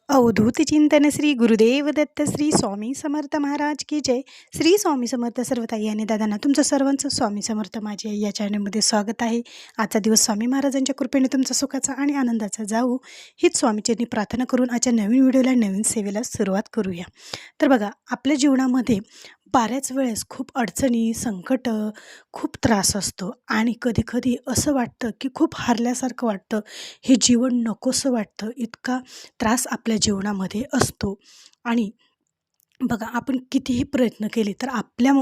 अवधूत चिंतन श्री गुरुदेव दत्त श्री स्वामी समर्थ महाराज की जय. श्री स्वामी समर्थ. सर्व ताई आणि दादांना तुमचं सर्वांचं स्वामी समर्थ माझे या चॅनलमध्ये स्वागत आहे. आजचा दिवस स्वामी महाराजांच्या कृपेने तुमचा सुखाचा आणि आनंदाचा जाऊ हीच स्वामीचरणी प्रार्थना करून आजच्या नवीन व्हिडिओला नवीन सेवेला सुरुवात करूया. तर बघा, आपल्या जीवनामध्ये बऱ्याच वेळेस खूप अडचणी, संकट, खूप त्रास असतो आणि कधी-कधी असं वाटतं की खूप हारल्यासारखं वाटतं. हे जीवन नकोसं वाटतं. इतका त्रास आपल्या जीवनामध्ये असतो आणि बघा, आपण कितीही प्रयत्न केले तर आपल्या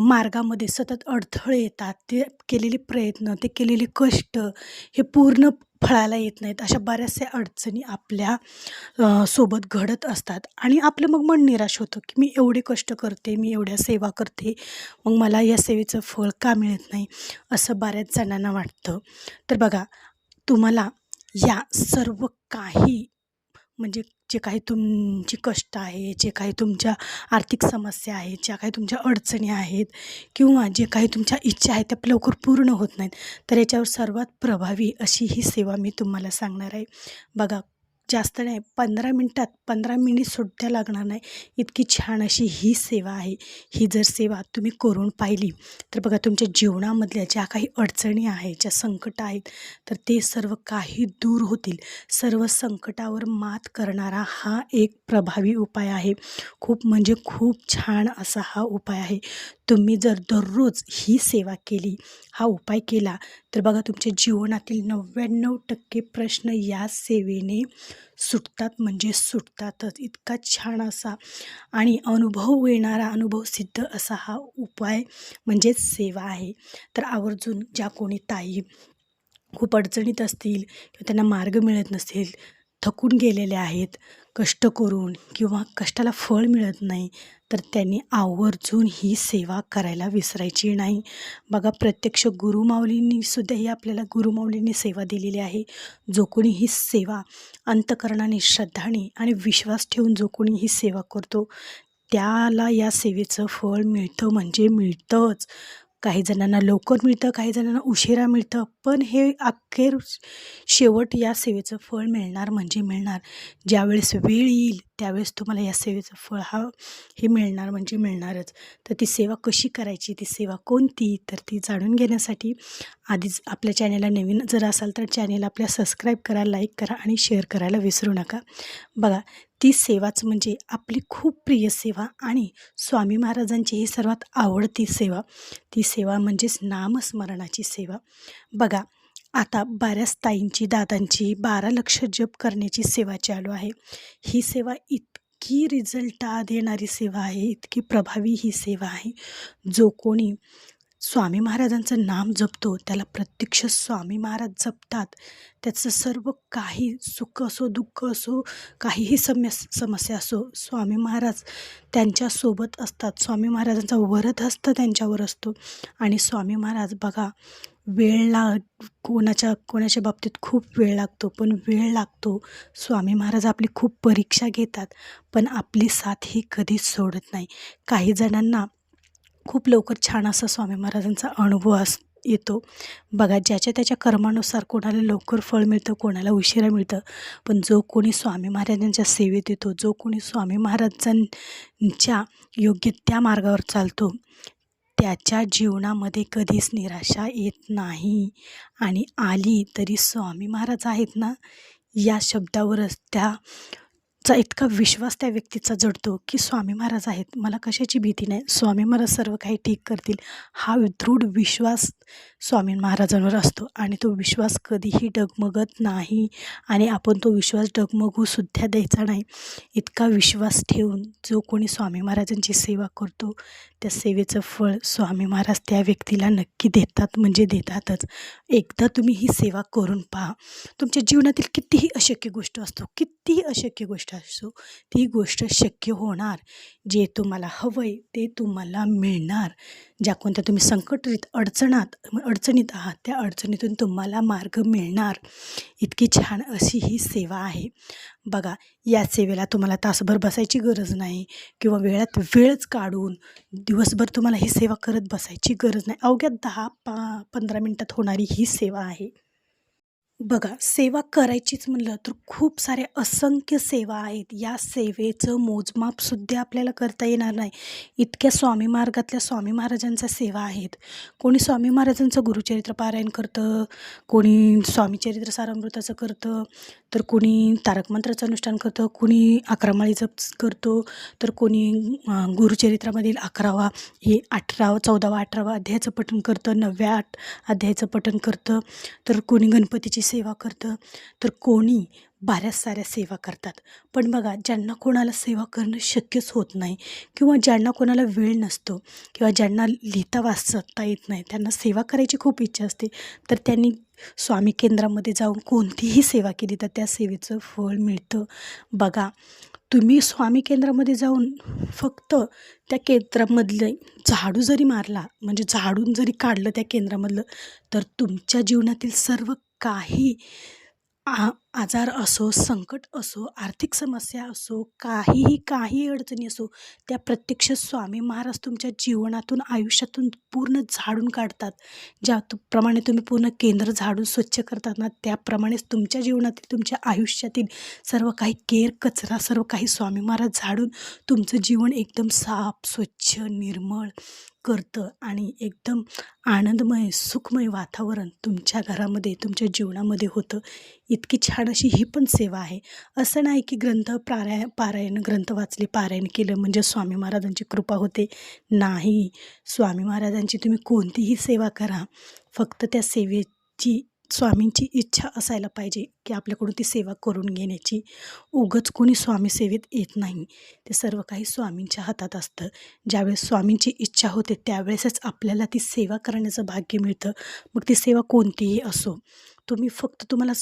मार्गामध्ये सतत अडथळे येतात. ते केलेले प्रयत्न, ते केलेले कष्ट हे पूर्ण फळाला येत नाहीत. अशा बऱ्याचशा अडचणी आपल्या सोबत घडत असतात आणि आपलं मग मन निराश होतं की मी एवढे कष्ट करते, मी एवढ्या सेवा करते, मग मला या सेवेचं फळ का मिळत नाही, असं बऱ्याच जणांना वाटतं. तर बघा, तुम्हाला या सर्व काही म्हणजे जे काही तुमची कष्ट आहे, जे काही तुमच्या आर्थिक समस्या आहेत, ज्या काही तुमच्या अडचणी आहेत किंवा जे काही तुमच्या इच्छा आहेत त्या लवकर पूर्ण होत नाहीत, तर याच्यावर सर्वात प्रभावी अशी ही सेवा मी तुम्हाला सांगणार आहे. बघा, जास्त नाही, 15 मिनिट सुद्धा लागणार नाही, इतकी छान अशी ही सेवा आहे. ही जर सेवा तुम्ही करून पाहिली तर बघा, तुमच्या जीवनामधल्या ज्या काही अडचणी आहेत, ज्या संकट आहेत, तर ते सर्व काही दूर होतील. सर्व संकटावर मात करणारा हा एक प्रभावी उपाय आहे. खूप म्हणजे खूप छान असा हा उपाय आहे. तुम्ही जर दररोज ही सेवा केली, हा उपाय केला, तर बघा, तुमच्या जीवनातील 99% प्रश्न या सेवेने सुटतात म्हणजे सुटतातच. इतका छान असा आणि अनुभव येणारा, अनुभवसिद्ध असा हा उपाय म्हणजेच सेवा आहे. तर आवर्जून ज्या कोणी ताई खूप अडचणीत असतील किंवा त्यांना मार्ग मिळत नसेल, थकून गेलेले आहेत कष्ट करून किंवा कष्टाला फळ मिळत नाही, तर त्यांनी आवर्जून ही सेवा करायला विसरायची नाही. बघा, प्रत्यक्ष गुरुमाऊलींनीसुद्धा ही आपल्याला गुरुमाऊलींनी सेवा दिलेली आहे. जो कोणी ही सेवा अंतःकरणाने, श्रद्धाने आणि विश्वास ठेवून जो कोणी ही सेवा करतो, त्याला या सेवेचं फळ मिळतं म्हणजे मिळतंच. काही जणांना लवकर मिळतं, काही जणांना उशिरा मिळतं, पण हे अखेर शेवट या सेवेचं फळ मिळणार म्हणजे मिळणार. ज्यावेळेस वेळ येईल त्यावेळेस तुम्हाला या सेवेचं फळ हे मिळणार म्हणजे मिळणारच. तर ती सेवा कशी करायची, ती सेवा कोणती, तर ती जाणून घेण्यासाठी आधीच आपल्या चॅनेलला नवीन जर असाल तर चॅनेल आपल्या सबस्क्राईब करा, लाईक करा आणि शेअर करायला विसरू नका. बघा, ती सेवाच म्हणजे आपली खूप प्रिय सेवा आणि स्वामी महाराजांची ही सर्वात आवडती सेवा. ती सेवा म्हणजेच नामस्मरणाची सेवा. बघा, आता बऱ्याच ताईंची, दादांची 12 लक्ष जप करण्याची सेवा चालू आहे. ही सेवा इतकी रिझल्ट देणारी सेवा आहे, इतकी प्रभावी ही सेवा आहे. जो कोणी स्वामी महाराजांचं नाम जपतो त्याला प्रत्यक्ष स्वामी महाराज जपतात. त्याचं सर्व काही सुख असो, दुःख असो, काहीही समस्या असो, स्वामी महाराज त्यांच्यासोबत असतात. स्वामी महाराजांचा वरदहस्त त्यांच्यावर असतो आणि स्वामी महाराज बघा, कोणाच्या बाबतीत खूप वेळ लागतो, पण वेळ लागतो. स्वामी महाराज आपली खूप परीक्षा घेतात, पण आपली साथ ही कधीच सोडत नाही. काही जणांना खूप लवकर छान असा स्वामी महाराजांचा अनुभव येतो. बघा, ज्याच्या त्याच्या कर्मानुसार कोणाला लवकर फळ मिळतं, कोणाला उशिरा मिळतं, पण जो कोणी स्वामी महाराजांच्या सेवेत येतो, जो कोणी स्वामी महाराजांच्या योग्य त्या मार्गावर चालतो, त्याच्या जीवनामध्ये कधीच निराशा येत नाही आणि आली तरी स्वामी महाराज आहेत ना, या शब्दावरच चा इतका विश्वास त्या व्यक्तीचा जडतो की स्वामी महाराज आहेत, मला कशाची भीती नाही, स्वामी महाराज सर्व काही ठीक करतील. हा दृढ विश्वास स्वामी महाराजांवर असतो आणि तो विश्वास कधीही डगमगत नाही आणि आपण तो विश्वास डगमगूसुद्धा द्यायचा नाही. इतका विश्वास ठेवून जो कोणी स्वामी महाराजांची सेवा करतो, त्या सेवेचं फळ स्वामी महाराज त्या व्यक्तीला नक्की देतात म्हणजे देतातच. एकदा तुम्ही ही सेवा करून पहा. तुमच्या जीवनातील कितीही अशक्य गोष्ट कितीही अशक्य गोष्ट असो, ती गोष्ट शक्य होणार. जे तुम्हाला हवं आहे ते तुम्हाला मिळणार. ज्या कोणत्या तुम्ही अडचणीत आहात, त्या अडचणीतून तुम्हाला मार्ग मिळणार. इतकी छान अशी ही सेवा आहे. बघा, या सेवेला तुम्हाला तासभर बसायची गरज नाही किंवा वेळच काढून दिवसभर तुम्हाला ही सेवा करत बसायची गरज नाही. अवघ्या 10-15 मिनटात होणारी ही सेवा आहे. बघा, सेवा करायचीच म्हणलं तर खूप साऱ्या असंख्य सेवा आहेत. या सेवेचं मोजमापसुद्धा आपल्याला करता येणार नाही. इतक्या स्वामी मार्गातल्या स्वामी महाराजांच्या सेवा आहेत. कोणी स्वामी महाराजांचं गुरुचरित्र पारायण करतं, कोणी स्वामी चरित्र सारामृताचं करतं, तर कोणी तारक मंत्राचं अनुष्ठान करतं, कोणी 11 माळी जप करतो, तर कोणी गुरुचरित्रामधील 11वा हे 18वा 14वा 18वा अध्यायाचं पठण करतं, 9व्या अध्यायाचं पठण करतं, तर कोणी गणपतीची सेवा करतं, तर कोणी बऱ्याच साऱ्या सेवा करतात. पण बघा, ज्यांना कोणाला सेवा करणं शक्यच होत नाही किंवा ज्यांना कोणाला वेळ नसतो किंवा ज्यांना लिहिता वाचता येत नाही, त्यांना सेवा करायची खूप इच्छा असते, तर त्यांनी स्वामी केंद्रामध्ये जाऊन कोणतीही सेवा केली तर त्या सेवेचं फळ मिळतं. बघा, तुम्ही स्वामी केंद्रामध्ये जाऊन फक्त त्या केंद्रामधले झाडू जरी मारला, म्हणजे झाडून जरी काढलं त्या केंद्रामधलं, तर तुमच्या जीवनातील सर्व काही आजार असो, संकट असो, आर्थिक समस्या असो, काही अडचणी असो, त्या प्रत्यक्ष स्वामी महाराज तुमच्या जीवनातून, आयुष्यातून पूर्ण झाडून काढतात. प्रमाणे तुम्ही पूर्ण केंद्र झाडून स्वच्छ करतात ना, त्याप्रमाणेच तुमच्या जीवनातील, तुमच्या आयुष्यातील सर्व काही केर, कचरा सर्व काही स्वामी महाराज झाडून तुमचं जीवन एकदम साफ, स्वच्छ, निर्मळ करतं आणि एकदम आनंदमय, सुखमय वातावरण तुमच्या घरामध्ये, तुमच्या जीवनामध्ये होतं. इतकी छान अशी ही पण सेवा आहे. असं नाही की ग्रंथ पारायण, ग्रंथ वाचले, पारायण केलं म्हणजे स्वामी महाराजांची कृपा होते. नाही, स्वामी महाराजांची तुम्ही कोणतीही सेवा करा, फक्त त्या सेवेची स्वामींची इच्छा असायला पाहिजे की आपल्याकडून ती सेवा करून घेण्याची. उगाच कोणी स्वामी सेवेत येत नाही. ते सर्व काही स्वामींच्या हातात असतं. ज्यावेळेस स्वामींची इच्छा होते त्यावेळेसच आपल्याला ती सेवा करण्याचं भाग्य मिळतं. मग ती सेवा कोणतीही असो. तुम्ही फक्त तुम्हाला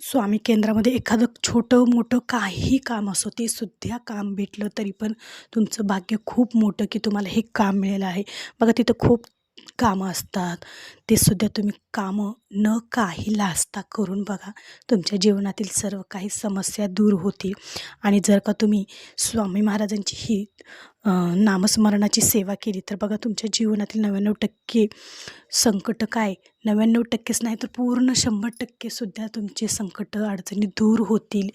स्वामी केंद्रामध्ये एखादं छोटं-मोठं काहीही काम असो, ते सुद्धा काम भेटलं तरी पण तुमचं भाग्य खूप मोठं की तुम्हाला हे काम मिळालं आहे. बघा, तिथं खूप कामं असतात. ते सुद्धा तुम्ही कामं न काही लाजता करून बघा. तुमच्या जीवनातील सर्व काही समस्या दूर होतील आणि जर का तुम्ही स्वामी महाराजांची ही नामस्मरणाची सेवा केली तर बघा, तुमच्या जीवनातील 99% संकट काय, 99%च नाही तर पूर्ण 100% सुद्धा तुमचे संकट, अडचणी दूर होतील.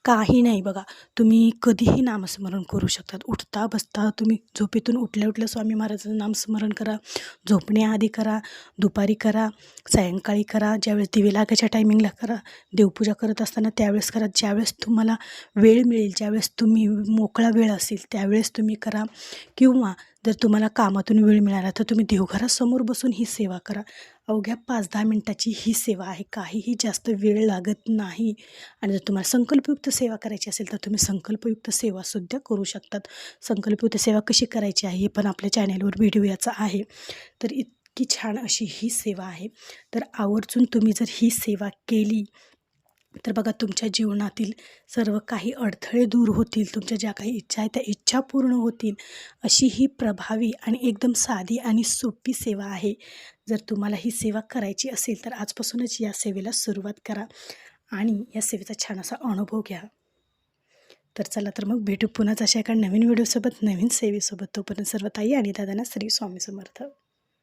काही नाही बघा, तुम्ही कधीही नामस्मरण करू शकतात. उठता, बसता, तुम्ही झोपेतून उठल्या-उठल्या स्वामी महाराजांचं नामस्मरण करा. झोपण्याआधी करा, दुपारी करा, सायंकाळी करा, ज्यावेळेस दिवे लागायच्या टायमिंगला करा, देवपूजा करत असताना त्यावेळेस करा. ज्यावेळेस तुम्हाला वेळ मिळेल, ज्यावेळेस तुम्ही मोकळा वेळ असेल त्यावेळेस तुम्ही करा किंवा जर तुम्हाला कामातून वेळ मिळाला तर तुम्ही देवघरासमोर बसून ही सेवा करा. अवघ्या 5-10 मिनिटाची ही सेवा आहे. काहीही जास्त वेळ लागत नाही आणि जर तुम्हाला संकल्पयुक्त सेवा करायची असेल तर तुम्ही संकल्पयुक्त सेवासुद्धा करू शकतात. संकल्पयुक्त सेवा कशी करायची आहे हे पण आपल्या चॅनेलवर व्हिडिओ याचा आहे. तर इतकी छान अशी ही सेवा आहे. तर आवर्जून तुम्ही जर ही सेवा केली तर बघा, तुमच्या जीवनातील सर्व काही अडथळे दूर होतील. तुमच्या ज्या काही इच्छा आहेत त्या इच्छा पूर्ण होतील. अशी ही प्रभावी आणि एकदम साधी आणि सोपी सेवा आहे. जर तुम्हाला ही सेवा करायची असेल तर आजपासूनच या सेवेला सुरुवात करा आणि या सेवेचा छान असा अनुभव घ्या. तर चला, तर मग भेटू पुन्हाच अशा एका नवीन व्हिडिओसोबत, नवीन सेवेसोबत. तोपर्यंत सर्व ताई आणि दादांना श्री स्वामी समर्थ.